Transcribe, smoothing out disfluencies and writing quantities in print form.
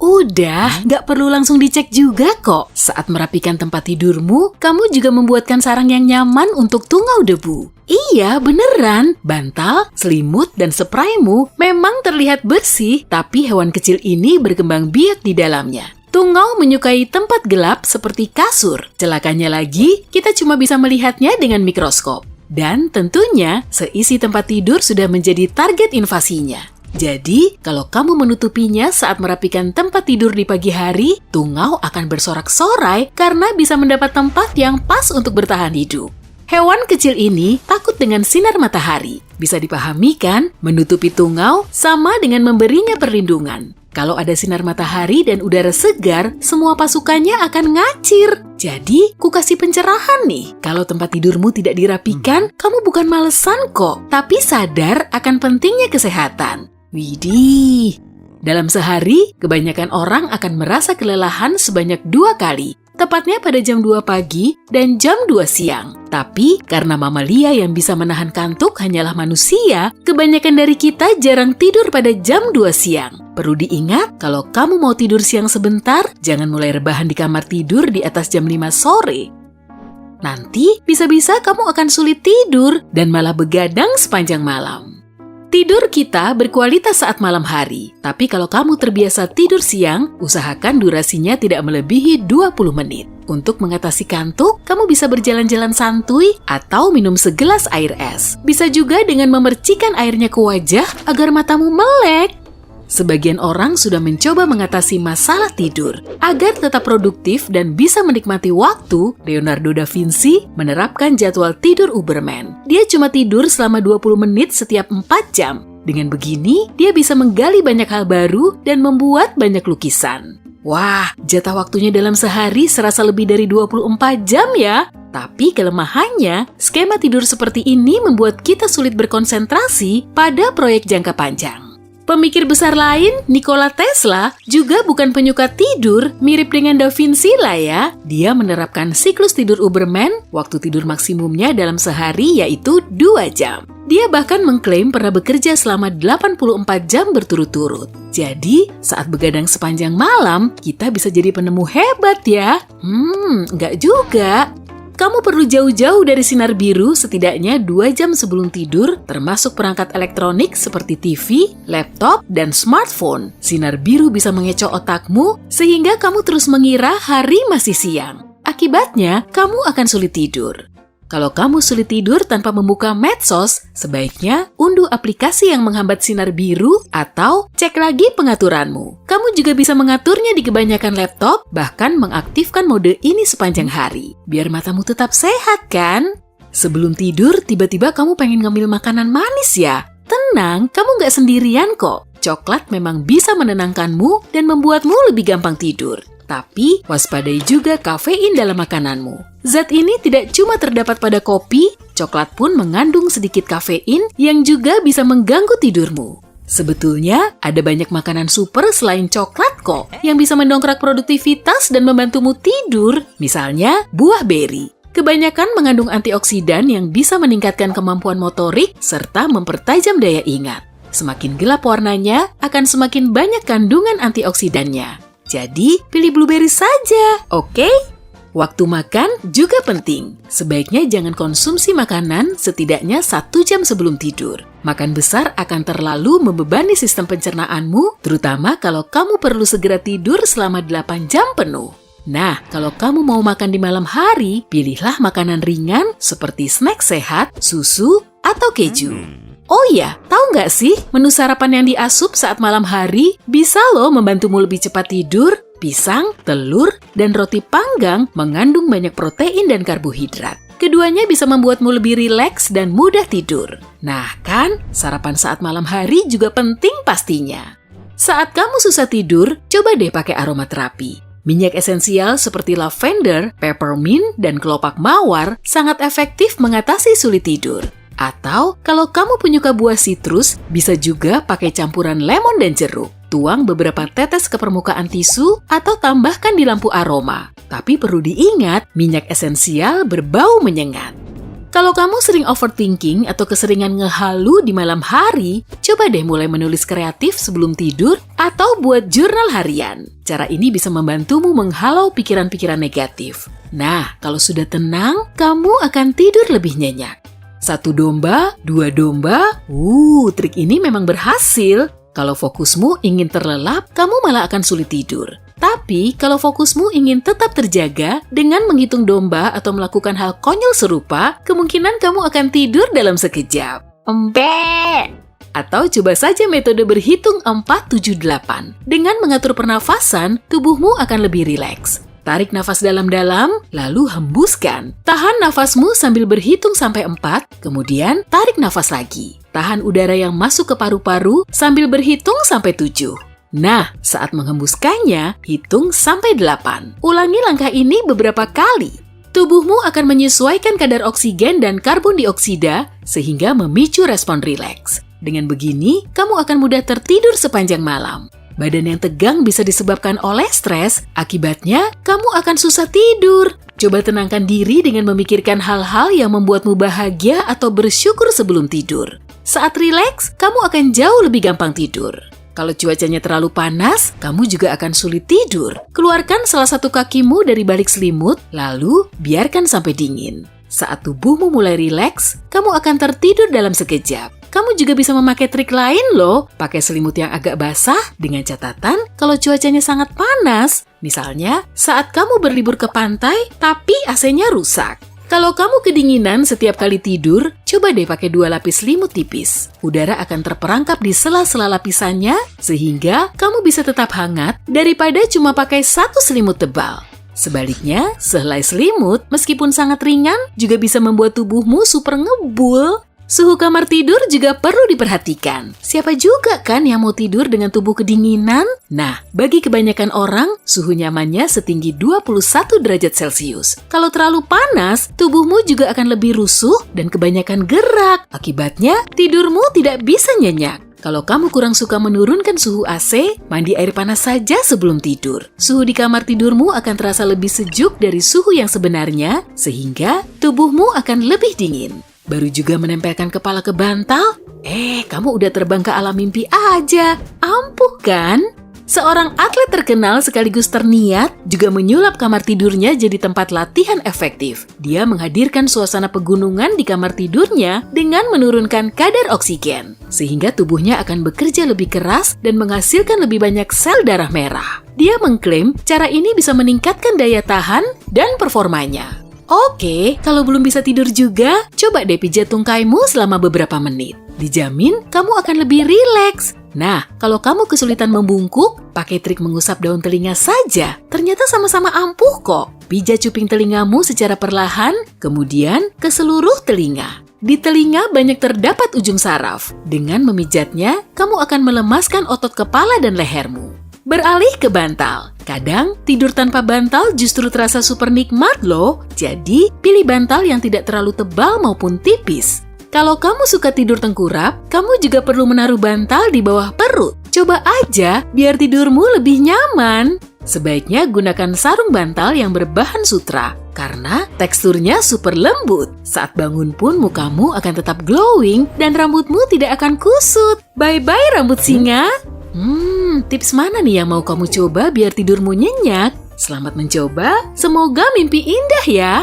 Udah, nggak perlu langsung dicek juga kok. Saat merapikan tempat tidurmu, kamu juga membuatkan sarang yang nyaman untuk tungau debu. Iya, beneran. Bantal, selimut, dan spraymu memang terlihat bersih, tapi hewan kecil ini berkembang biak di dalamnya. Tungau menyukai tempat gelap seperti kasur. Celakanya lagi, kita cuma bisa melihatnya dengan mikroskop. Dan tentunya, seisi tempat tidur sudah menjadi target invasinya. Jadi, kalau kamu menutupinya saat merapikan tempat tidur di pagi hari, tungau akan bersorak-sorai karena bisa mendapat tempat yang pas untuk bertahan hidup. Hewan kecil ini takut dengan sinar matahari. Bisa dipahami kan? Menutupi tungau sama dengan memberinya perlindungan. Kalau ada sinar matahari dan udara segar, semua pasukannya akan ngacir. Jadi, ku kasih pencerahan nih. Kalau tempat tidurmu tidak dirapikan, kamu bukan malesan kok, tapi sadar akan pentingnya kesehatan. Widih, dalam sehari, kebanyakan orang akan merasa kelelahan sebanyak 2 kali. Tepatnya pada jam 2 pagi dan jam 2 siang. Tapi, karena mamalia yang bisa menahan kantuk hanyalah manusia, kebanyakan dari kita jarang tidur pada jam 2 siang. Perlu diingat, kalau kamu mau tidur siang sebentar, jangan mulai rebahan di kamar tidur di atas jam 5 sore. Nanti, bisa-bisa kamu akan sulit tidur dan malah begadang sepanjang malam. Tidur kita berkualitas saat malam hari, tapi kalau kamu terbiasa tidur siang, usahakan durasinya tidak melebihi 20 menit. Untuk mengatasi kantuk, kamu bisa berjalan-jalan santuy atau minum segelas air es. Bisa juga dengan memercikan airnya ke wajah agar matamu melek. Sebagian orang sudah mencoba mengatasi masalah tidur. Agar tetap produktif dan bisa menikmati waktu, Leonardo da Vinci menerapkan jadwal tidur Uberman. Dia cuma tidur selama 20 menit setiap 4 jam. Dengan begini, dia bisa menggali banyak hal baru dan membuat banyak lukisan. Wah, jatah waktunya dalam sehari serasa lebih dari 24 jam ya. Tapi kelemahannya, skema tidur seperti ini membuat kita sulit berkonsentrasi pada proyek jangka panjang. Pemikir besar lain, Nikola Tesla, juga bukan penyuka tidur, mirip dengan Da Vinci lah ya. Dia menerapkan siklus tidur Uberman, waktu tidur maksimumnya dalam sehari yaitu 2 jam. Dia bahkan mengklaim pernah bekerja selama 84 jam berturut-turut. Jadi, saat begadang sepanjang malam, kita bisa jadi penemu hebat ya. Enggak juga. Kamu perlu jauh-jauh dari sinar biru setidaknya 2 jam sebelum tidur, termasuk perangkat elektronik seperti TV, laptop, dan smartphone. Sinar biru bisa mengecoh otakmu sehingga kamu terus mengira hari masih siang. Akibatnya, kamu akan sulit tidur. Kalau kamu sulit tidur tanpa membuka medsos, sebaiknya unduh aplikasi yang menghambat sinar biru atau cek lagi pengaturanmu. Kamu juga bisa mengaturnya di kebanyakan laptop, bahkan mengaktifkan mode ini sepanjang hari. Biar matamu tetap sehat kan? Sebelum tidur, tiba-tiba kamu pengen ngambil makanan manis ya? Tenang, kamu nggak sendirian kok. Coklat memang bisa menenangkanmu dan membuatmu lebih gampang tidur. Tapi, waspadai juga kafein dalam makananmu. Zat ini tidak cuma terdapat pada kopi, coklat pun mengandung sedikit kafein yang juga bisa mengganggu tidurmu. Sebetulnya, ada banyak makanan super selain coklat kok, yang bisa mendongkrak produktivitas dan membantumu tidur. Misalnya, buah beri. Kebanyakan mengandung antioksidan yang bisa meningkatkan kemampuan motorik serta mempertajam daya ingat. Semakin gelap warnanya, akan semakin banyak kandungan antioksidannya. Jadi, pilih blueberry saja, oke? Waktu makan juga penting. Sebaiknya jangan konsumsi makanan setidaknya 1 jam sebelum tidur. Makan besar akan terlalu membebani sistem pencernaanmu, terutama kalau kamu perlu segera tidur selama 8 jam penuh. Nah, kalau kamu mau makan di malam hari, pilihlah makanan ringan seperti snack sehat, susu, atau keju. Oh iya, tahu nggak sih, menu sarapan yang diasup saat malam hari bisa loh membantumu lebih cepat tidur. Pisang, telur, dan roti panggang mengandung banyak protein dan karbohidrat. Keduanya bisa membuatmu lebih rileks dan mudah tidur. Nah kan, sarapan saat malam hari juga penting pastinya. Saat kamu susah tidur, coba deh pakai aromaterapi. Minyak esensial seperti lavender, peppermint, dan kelopak mawar sangat efektif mengatasi sulit tidur. Atau, kalau kamu penyuka buah sitrus, bisa juga pakai campuran lemon dan jeruk. Tuang beberapa tetes ke permukaan tisu atau tambahkan di lampu aroma. Tapi perlu diingat, minyak esensial berbau menyengat. Kalau kamu sering overthinking atau keseringan ngehalu di malam hari, coba deh mulai menulis kreatif sebelum tidur atau buat jurnal harian. Cara ini bisa membantumu menghalau pikiran-pikiran negatif. Nah, kalau sudah tenang, kamu akan tidur lebih nyenyak. 1 domba, 2 domba, trik ini memang berhasil. Kalau fokusmu ingin terlelap, kamu malah akan sulit tidur. Tapi, kalau fokusmu ingin tetap terjaga dengan menghitung domba atau melakukan hal konyol serupa, kemungkinan kamu akan tidur dalam sekejap. Atau coba saja metode berhitung 4-7-8. Dengan mengatur pernafasan, tubuhmu akan lebih rileks. Tarik nafas dalam-dalam, lalu hembuskan. Tahan nafasmu sambil berhitung sampai 4, kemudian tarik nafas lagi. Tahan udara yang masuk ke paru-paru sambil berhitung sampai 7. Nah, saat menghembuskannya, hitung sampai 8. Ulangi langkah ini beberapa kali. Tubuhmu akan menyesuaikan kadar oksigen dan karbon dioksida sehingga memicu respon rileks. Dengan begini, kamu akan mudah tertidur sepanjang malam. Badan yang tegang bisa disebabkan oleh stres, akibatnya kamu akan susah tidur. Coba tenangkan diri dengan memikirkan hal-hal yang membuatmu bahagia atau bersyukur sebelum tidur. Saat rileks, kamu akan jauh lebih gampang tidur. Kalau cuacanya terlalu panas, kamu juga akan sulit tidur. Keluarkan salah satu kakimu dari balik selimut, lalu biarkan sampai dingin. Saat tubuhmu mulai rileks, kamu akan tertidur dalam sekejap. Kamu juga bisa memakai trik lain loh, pakai selimut yang agak basah dengan catatan kalau cuacanya sangat panas. Misalnya, saat kamu berlibur ke pantai, tapi AC-nya rusak. Kalau kamu kedinginan setiap kali tidur, coba deh pakai 2 lapis selimut tipis. Udara akan terperangkap di sela-sela lapisannya, sehingga kamu bisa tetap hangat daripada cuma pakai 1 selimut tebal. Sebaliknya, sehelai selimut, meskipun sangat ringan, juga bisa membuat tubuhmu super ngebul. Suhu kamar tidur juga perlu diperhatikan. Siapa juga kan yang mau tidur dengan tubuh kedinginan? Nah, bagi kebanyakan orang, suhu nyamannya setinggi 21 derajat Celcius. Kalau terlalu panas, tubuhmu juga akan lebih rusuh dan kebanyakan gerak. Akibatnya, tidurmu tidak bisa nyenyak. Kalau kamu kurang suka menurunkan suhu AC, mandi air panas saja sebelum tidur. Suhu di kamar tidurmu akan terasa lebih sejuk dari suhu yang sebenarnya, sehingga tubuhmu akan lebih dingin. Baru juga menempelkan kepala ke bantal? Kamu udah terbang ke alam mimpi aja. Ampuh kan? Seorang atlet terkenal sekaligus terniat juga menyulap kamar tidurnya jadi tempat latihan efektif. Dia menghadirkan suasana pegunungan di kamar tidurnya dengan menurunkan kadar oksigen, sehingga tubuhnya akan bekerja lebih keras dan menghasilkan lebih banyak sel darah merah. Dia mengklaim cara ini bisa meningkatkan daya tahan dan performanya. Oke, kalau belum bisa tidur juga, coba deh pijat tungkaimu selama beberapa menit. Dijamin kamu akan lebih rileks. Nah, kalau kamu kesulitan membungkuk, pakai trik mengusap daun telinga saja. Ternyata sama-sama ampuh kok. Pijat cuping telingamu secara perlahan, kemudian ke seluruh telinga. Di telinga banyak terdapat ujung saraf. Dengan memijatnya, kamu akan melemaskan otot kepala dan lehermu. Beralih ke bantal. Kadang, tidur tanpa bantal justru terasa super nikmat loh. Jadi, pilih bantal yang tidak terlalu tebal maupun tipis. Kalau kamu suka tidur tengkurap, kamu juga perlu menaruh bantal di bawah perut. Coba aja biar tidurmu lebih nyaman. Sebaiknya gunakan sarung bantal yang berbahan sutra, karena teksturnya super lembut. Saat bangun pun mukamu akan tetap glowing dan rambutmu tidak akan kusut. Bye-bye rambut singa! Tips mana nih yang mau kamu coba biar tidurmu nyenyak? Selamat mencoba, semoga mimpi indah ya!